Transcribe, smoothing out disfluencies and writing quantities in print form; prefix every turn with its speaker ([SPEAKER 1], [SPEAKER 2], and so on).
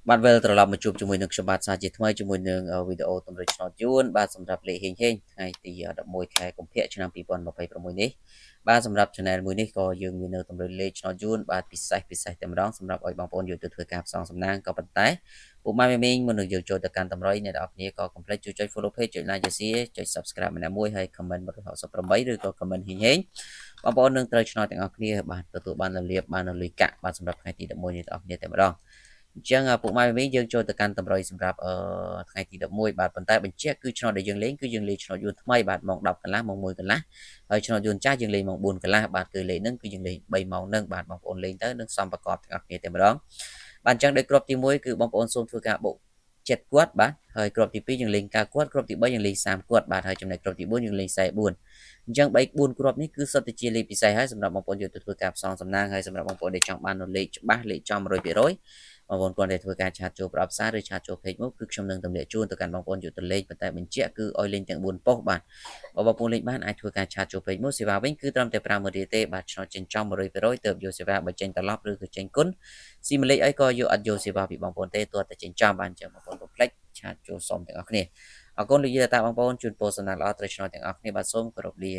[SPEAKER 1] បាទវិលត្រឡប់មកជួបជាមួយនឹងខ្ញុំបាទសាជាថ្មីជាមួយនឹងវីដេអូតម្រូវឆ្នោតយួនបាទសម្រាប់លេខហេងហេងថ្ងៃទី11ខែកុម្ភៈឆ្នាំ2026នេះបាទសម្រាប់ channel មួយនេះក៏យើងមាននៅតម្រូវលេខឆ្នោតយួនបាទពិសេសតែម្ដងសម្រាប់ឲ្យបងប្អូនយកទៅធ្វើការផ្សងសំណាងក៏ប៉ុន្តែពុកម៉ែមីងមុននឹងយើងចូលទៅកាន់តម្រុយអ្នកនរគ្នាក៏កុំភ្លេចជួយចុច follow page ចុច like ចុច subscribe ម្នាក់មួយហើយ comment 168ឬក៏ comment ហេងហេងបងប្អូននឹងត្រូវឆ្នោតទាំងអស់គ្នាបាទទទួលបានលៀបបានលុយកាក់បាទសម្រាប់ថ្ងៃទី11នេះទាំងអស់គ្នាតែម្ដងអញ្ចឹងពុកម៉ែវិញយើងចូលទៅកាន់តម្រុយសម្រាប់ថ្ងៃទី11បាទប៉ុន្តែបញ្ជាក់គឺឆ្នោតដែលយើងលេងគឺយើងលេងឆ្នោតយួនថ្មីបាទម៉ោង10កន្លះម៉ោង1កន្លះហើយឆ្នោតយួនចាស់យើងលេងម៉ោង4កន្លះបាទគឺលេខហ្នឹងគឺយើងលេង3ម៉ោងហ្នឹងបាទបងប្អូនលេងទៅនឹងសំប្រកបទាំងអស់គ្នាតែម្ដងបាទអញ្ចឹងដោយគ្រាប់ទី1គឺបងប្អូនសូមធ្វើការបុកចិត្តគាត់បាទហើយគ្រាប់ទី2យើងលេង9គាត់គ្រាប់ទី3យើងលេង30គាត់បាទហើយចំណែកគ្រាប់ទី4យើងលេង44អញ្ចឹង4គ្រាប់នេះគឺសុទ្ធតែជាលេខពិសេសហើយសម្រាប់បងប្អូនយកទៅធ្វើការផ្សងសំណាងហើយសម្រាប់បងប្អូនដែលចង់បានលេខច្បាស់លេខចំ100%បងប្អូនគ្រាន់តែធ្វើការឆាតចូលប្រអប់សារឬឆាតចូល page មកគឺខ្ញុំនឹងទម្លាក់ជូនទៅកាន់បងប្អូនយកទៅលេខប៉ុន្តែបញ្ជាក់គឺឲ្យលេងទាំង4ប៉ុស្តិ៍បាទបើបងប្អូនលេងបានអាចធ្វើការឆាតចូល page មកសេវាវិញគឺត្រឹមតែ50000រៀលទេបាទឆ្នោតចេញចំ100%ទៅយកសេវាបើចេញត្រឡប់ឬក៏ចេញគុណស៊ីមលេខអីក៏យកអត់យកសេវាពីបងប្អូនទេទោះតែចេញចំបានអញ្ចឹងបងប្អូនកុំភ្លេចឆាតចូលសុំទាំងអស់គ្នាអរគុណលោកយាយតាបងប្អូនជូនពរសំណាងល្អត្រូវឆ្នោតទាំងអស់គ្នាបាទសូមគោរពលា